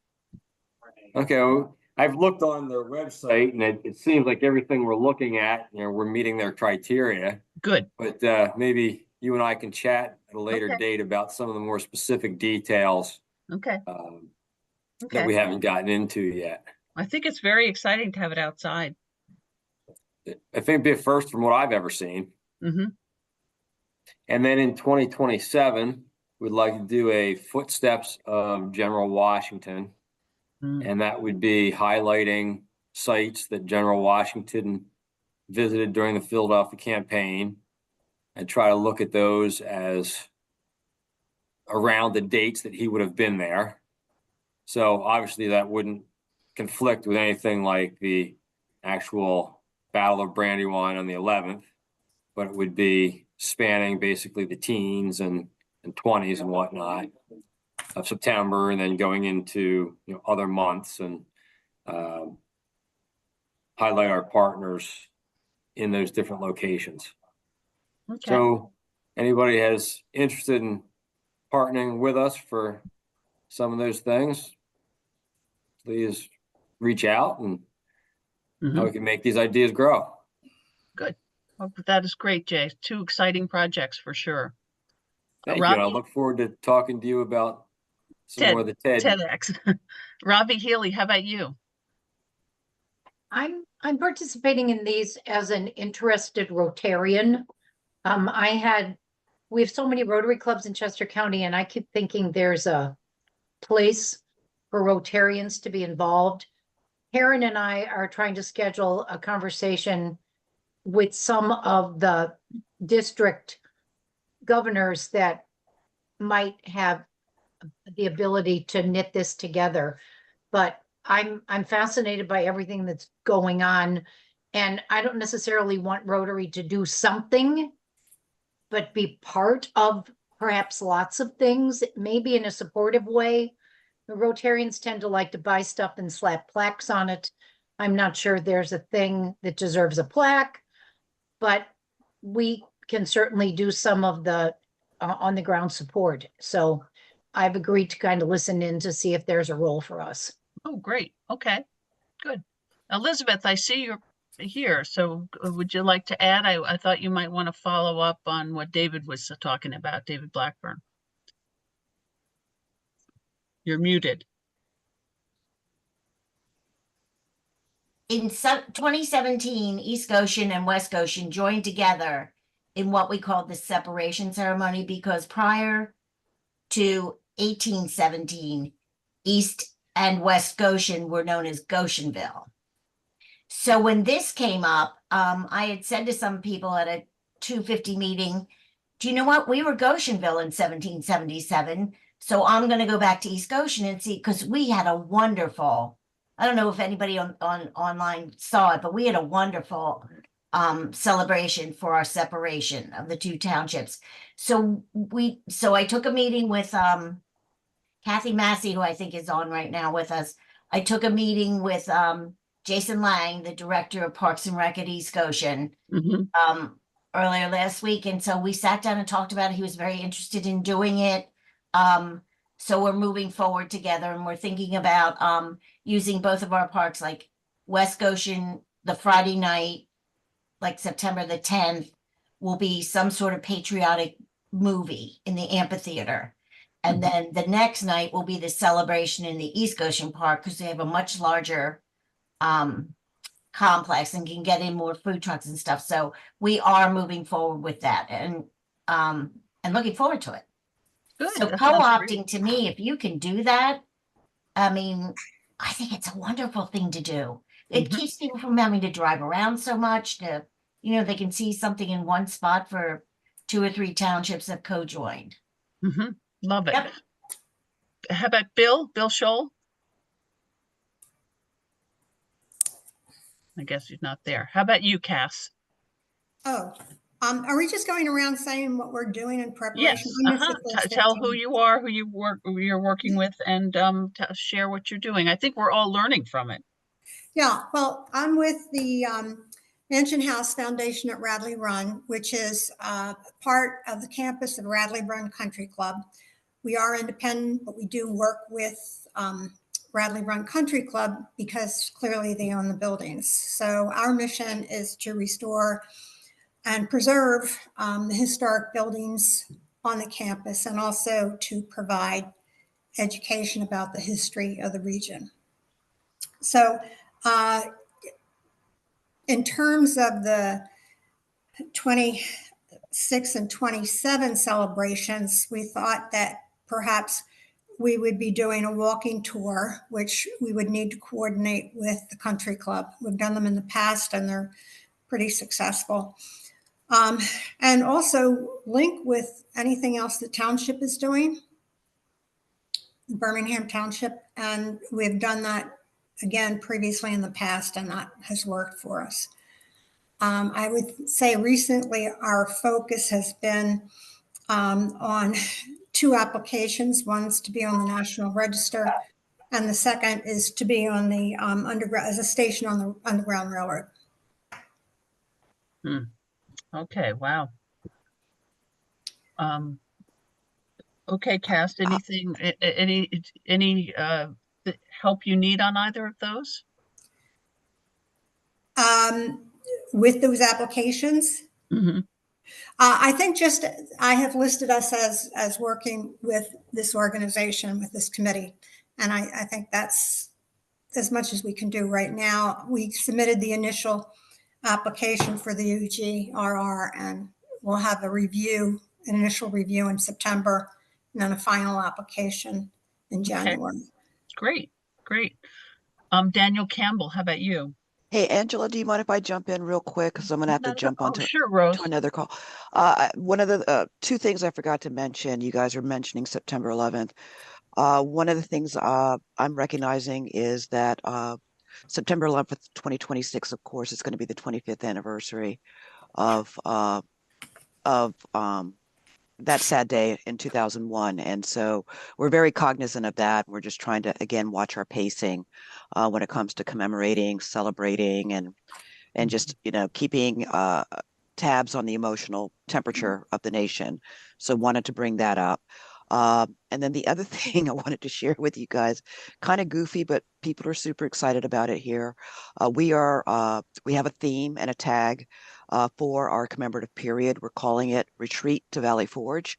Okay, well, I've looked on their website and it seems like everything we're looking at, we're meeting their criteria. Good. But maybe you and I can chat at a later Okay. date about some of the more specific details Okay. that we haven't gotten into yet. I think it's very exciting to have it outside. I think it'd be a first from what I've ever seen. Mm-hmm. And then in 2027, we'd like to do a footsteps of General Washington. And that would be highlighting sites that General Washington visited during the Philadelphia campaign and try to look at those as around the dates that he would have been there. So obviously that wouldn't conflict with anything like the actual Battle of Brandywine on the 11th, but it would be spanning basically the teens and 20s and whatnot of September, and then going into other months, and highlight our partners in those different locations. Okay. So anybody has interested in partnering with us for some of those things, please reach out and how we can make these ideas grow. Good. Well, that is great, Jay. 2 exciting projects for sure. Thank you. And I look forward to talking to you about some more of the TEDx. Robbie Healy, how about you? I'm participating in these as an interested Rotarian. We have so many Rotary clubs in Chester County, and I keep thinking there's a place for Rotarians to be involved. Karen and I are trying to schedule a conversation with some of the district governors that might have the ability to knit this together. But I'm fascinated by everything that's going on, and I don't necessarily want Rotary to do something, but be part of perhaps lots of things, maybe in a supportive way. The Rotarians tend to like to buy stuff and slap plaques on it. I'm not sure there's a thing that deserves a plaque, but we can certainly do some of the on the ground support. So I've agreed to kind of listen in to see if there's a role for us. Oh, great. Okay, good. Elizabeth, I see you're here. So would you like to add? I thought you might want to follow up on what David was talking about, David Blackburn. You're muted. In 2017, East Goshen and West Goshen joined together in what we called the separation ceremony, because prior to 1817, East and West Goshen were known as Goshenville. So when this came up, I had said to some people at a 250 meeting, do you know what? We were Goshenville in 1777. So I'm going to go back to East Goshen and see, because we had a wonderful, I don't know if anybody on online saw it, but we had a wonderful celebration for our separation of the 2 townships. So I took a meeting with Kathy Massey, who I think is on right now with us. I took a meeting with Jason Lang, the director of Parks and Rec at East Goshen, earlier last week. And so we sat down and talked about it. He was very interested in doing it. So we're moving forward together, and we're thinking about using both of our parks, like West Goshen, the Friday night, like September the 10th, will be some sort of patriotic movie in the amphitheater. And then the next night will be the celebration in the East Goshen Park, because they have a much larger complex and can get in more food trucks and stuff. So we are moving forward with that, and looking forward to it. Good. So co-opting, to me, if you can do that, I mean, I think it's a wonderful thing to do. It keeps people from having to drive around so much. They can see something in one spot for 2 or 3 townships that co-joined. Love it. Yep. How about Bill Scholl? I guess he's not there. How about you, Cass? Are we just going around saying what we're doing in preparation? Yes. Tell who you are, who you're working with, and share what you're doing. I think we're all learning from it. Yeah, well, I'm with the Mansion House Foundation at Radley Run, which is part of the campus of Radley Run Country Club. We are independent, but we do work with Radley Run Country Club because clearly they own the buildings. So our mission is to restore and preserve the historic buildings on the campus and also to provide education about the history of the region. So in terms of the 26 and 27 celebrations, we thought that perhaps we would be doing a walking tour, which we would need to coordinate with the country club. We've done them in the past and they're pretty successful. And also link with anything else the township is doing, Birmingham Township. And we've done that again previously in the past, and that has worked for us. I would say recently our focus has been on 2 applications. One's to be on the National Register, and the second is to be on the underground, as a station on the Underground Railroad. Okay, wow. Okay, Cast, anything, any help you need on either of those? With those applications? Mm-hmm. I think just, I have listed us as working with this organization, with this committee. And I think that's as much as we can do right now. We submitted the initial application for the UGRR, and we'll have a review, an initial review in September, and then a final application in January. Okay. Great, great. Daniel Campbell, how about you? Hey, Angela, do you mind if I jump in real quick? Because I'm going to have to jump on to another call. One of the 2 things I forgot to mention, you guys are mentioning September 11th. One of the things I'm recognizing is that September 11th, 2026, of course, is going to be the 25th anniversary of that sad day in 2001. And so we're very cognizant of that. We're just trying to, again, watch our pacing when it comes to commemorating, celebrating, and just, keeping tabs on the emotional temperature of the nation. So wanted to bring that up. And then the other thing I wanted to share with you guys, kind of goofy, but people are super excited about it here. We have a theme and a tag for our commemorative period. We're calling it Retreat to Valley Forge.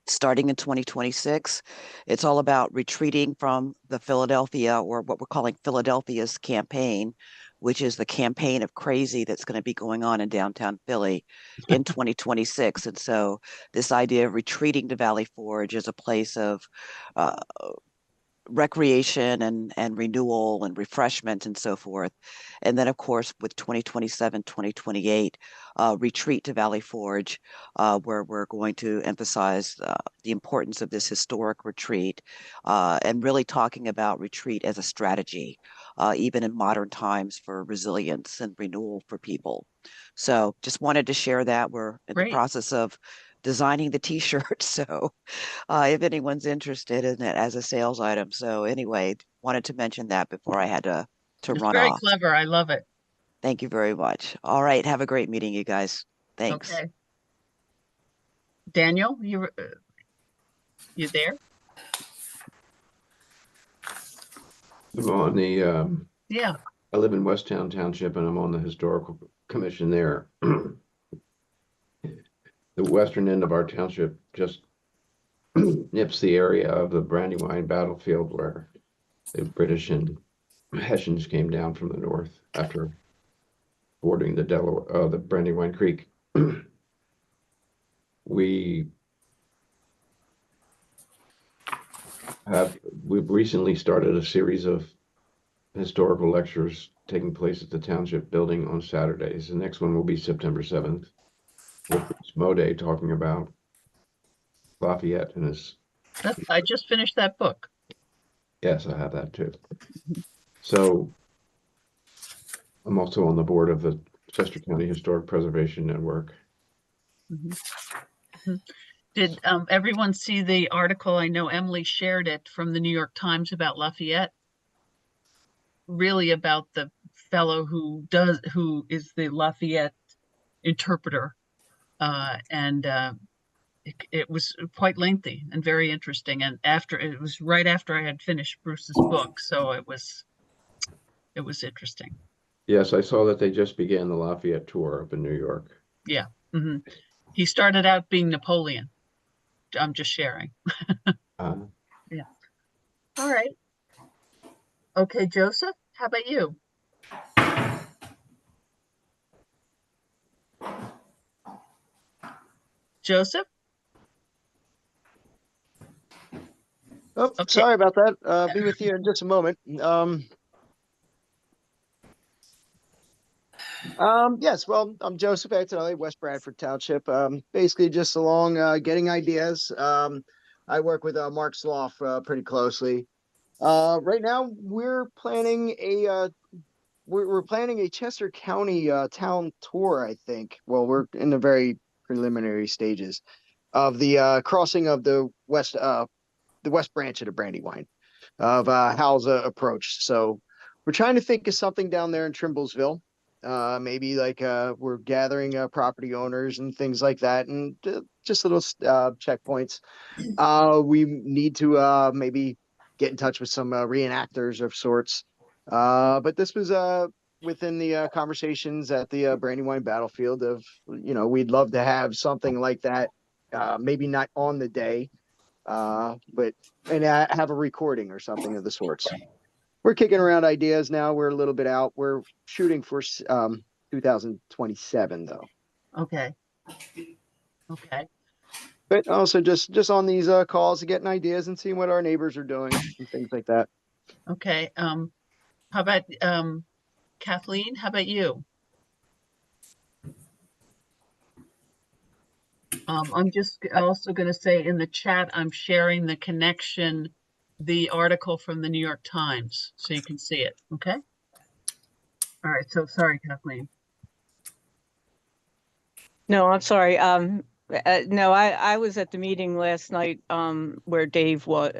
Starting in 2026. It's all about retreating from the Philadelphia, or what we're calling Philadelphia's campaign, which is the campaign of crazy that's going to be going on in downtown Philly in 2026. And so this idea of retreating to Valley Forge is a place of recreation and renewal and refreshment and so forth. And then, of course, with 2027, 2028, retreat to Valley Forge, where we're going to emphasize the importance of this historic retreat and really talking about retreat as a strategy, even in modern times, for resilience and renewal for people. So just wanted to share that. We're in the process of designing the t-shirt. So if anyone's interested in it as a sales item. So anyway, wanted to mention that before I had to run very off. Clever. I love it. Thank you very much. All right. Have a great meeting, you guys. Thanks. Okay. Daniel, you there? I'm on the, yeah. I live in Westtown Township and I'm on the Historical Commission there. The western end of our township just nips the area of the Brandywine battlefield where the British and Hessians came down from the north after fording the the Brandywine Creek. We've recently started a series of historical lectures taking place at the township building on Saturdays. The next one will be September 7th with Mode talking about Lafayette and his. I just finished that book. Yes, I have that too. So I'm also on the board of the Chester County Historic Preservation Network. Did everyone see the article? I know Emily shared it from the New York Times about Lafayette. Really about the fellow who is the Lafayette interpreter. And it was quite lengthy and very interesting. And it was right after I had finished Bruce's book, so it was interesting. Yes, I saw that they just began the Lafayette tour up in New York. Yeah. He started out being Napoleon. I'm just sharing. Yeah. All right. Okay, Joseph, how about you? Joseph? Oh, Okay. sorry about that. Be with you in just a moment. Yes, well, I'm Joseph Antonelli, West Bradford Township. Basically just along getting ideas. I work with Mark Sloff pretty closely. Right now we're planning we're planning a Chester County town tour, I think. Well, we're in the very preliminary stages of the crossing of the west branch of the Brandywine of Hal's approach. So we're trying to think of something down there in Trimblesville. Maybe like we're gathering property owners and things like that, and just little checkpoints. We need to maybe get in touch with some reenactors of sorts. But this was within the conversations at the Brandywine battlefield of, we'd love to have something like that. Maybe not on the day, but have a recording or something of the sorts. We're kicking around ideas now. We're a little bit out. We're shooting for 2027 though. Okay. But also just on these calls, getting ideas and seeing what our neighbors are doing and things like that. Okay. How about Kathleen? How about you? I'm just also going to say in the chat, I'm sharing the connection, the article from the New York Times, so you can see it. Okay. All right. So sorry, Kathleen. No, I'm sorry. No, I was at the meeting last night where Dave was,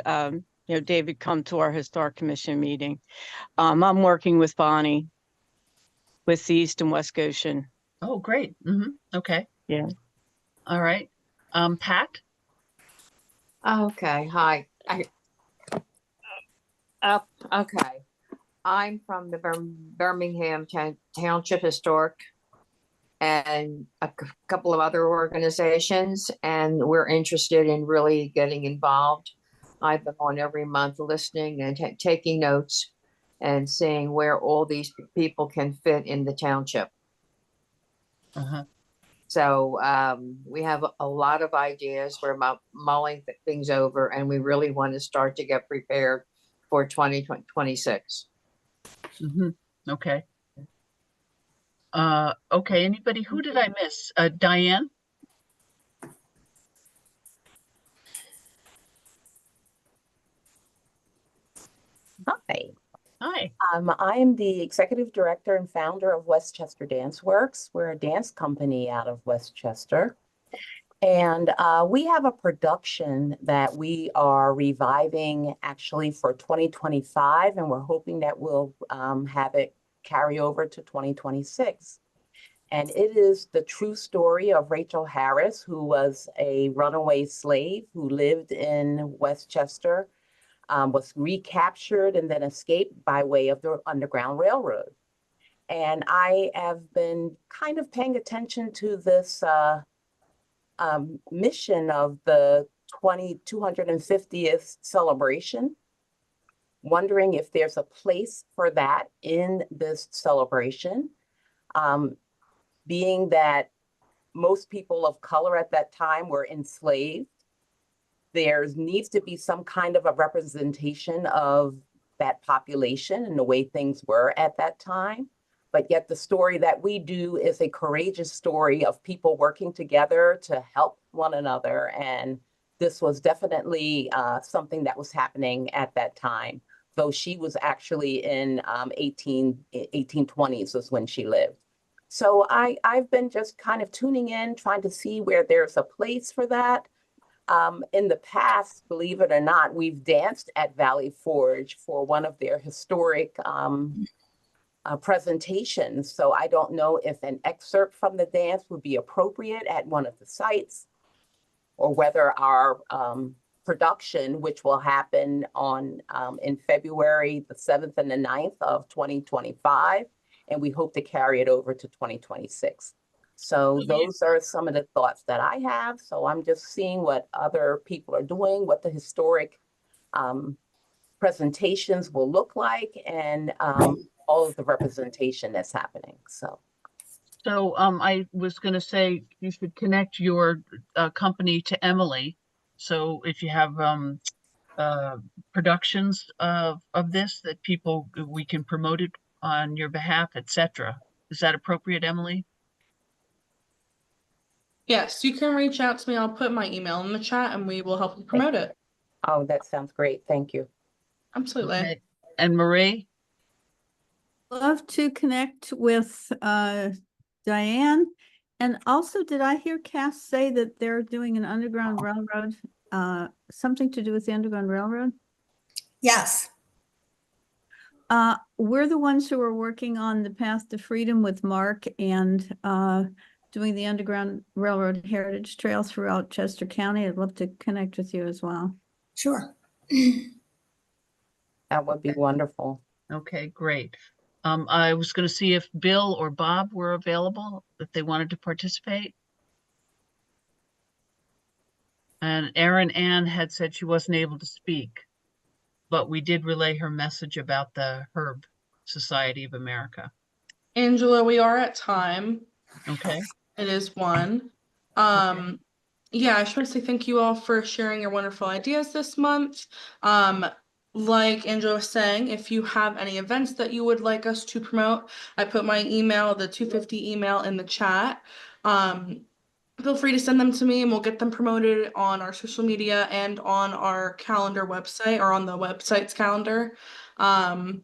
Dave had come to our Historic Commission meeting. I'm working with Bonnie with the East and West Goshen. Oh, great. Okay. Yeah. All right. Pat? Okay, hi. Okay. I'm from the Birmingham Township Historic and a couple of other organizations, and we're interested in really getting involved. I've been on every month listening and taking notes and seeing where all these people can fit in the township. So we have a lot of ideas. We're mulling things over, and we really want to start to get prepared for 2026. Okay. Okay. Anybody? Who did I miss? Diane? Hi. Hi. I am the executive director and founder of Westchester Dance Works. We're a dance company out of Westchester. And we have a production that we are reviving actually for 2025, and we're hoping that we'll have it carry over to 2026. And it is the true story of Rachel Harris, who was a runaway slave who lived in Westchester, was recaptured and then escaped by way of the Underground Railroad. And I have been kind of paying attention to this mission of the 250th celebration, wondering if there's a place for that in this celebration, being that most people of color at that time were enslaved. There needs to be some kind of a representation of that population and the way things were at that time. But yet the story that we do is a courageous story of people working together to help one another. And this was definitely something that was happening at that time, though she was actually in 1820s was when she lived. So I've been just kind of tuning in, trying to see where there's a place for that. In the past, believe it or not, we've danced at Valley Forge for one of their historic presentations. So I don't know if an excerpt from the dance would be appropriate at one of the sites. or whether our production, which will happen on in February the 7th and the 9th of 2025, and we hope to carry it over to 2026. So those are some of the thoughts that I have. So I'm just seeing what other people are doing, what the historic presentations will look like, and all of the representation that's happening. So I was going to say you should connect your company to Emily. So if you have productions of this that we can promote it on your behalf, etc. Is that appropriate, Emily? Yes, you can reach out to me. I'll put my email in the chat and we will help you promote it. Oh, that sounds great. Thank you. Absolutely. Okay. And Marie? Love to connect with Diane. And also, did I hear Cass say that they're doing an Underground Railroad, something to do with the Underground Railroad? Yes. We're the ones who are working on the Path to Freedom with Mark and doing the Underground Railroad Heritage Trail throughout Chester County. I'd love to connect with you as well. Sure. That would be wonderful. Okay, great. I was going to see if Bill or Bob were available, if they wanted to participate. And Erin Ann had said she wasn't able to speak, but we did relay her message about the Herb Society of America. Angela, we are at time. Okay. It is 1. Yeah, I just want to say thank you all for sharing your wonderful ideas this month. Like Angela was saying, if you have any events that you would like us to promote, I put my email, the 250 email, in the chat. Feel free to send them to me and we'll get them promoted on our social media and on our calendar website, or on the website's calendar. And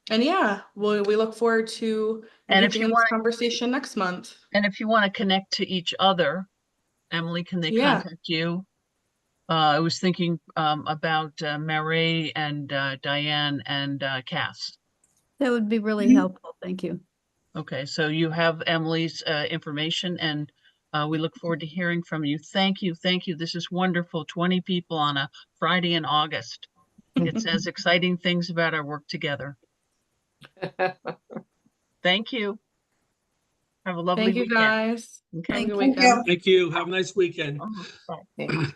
yeah, we look forward to engaging in this conversation next month. And if you want to connect to each other, Emily, can they contact you? I was thinking about Marie and Diane and Cass. That would be really helpful. Thank you. Okay, so you have Emily's information, and we look forward to hearing from you. Thank you. Thank you. This is wonderful. 20 people on a Friday in August. It says exciting things about our work together. Thank you. Have a lovely weekend. Thank you, guys. Okay. Have a good weekend. Thank you. Have a nice weekend. Bye.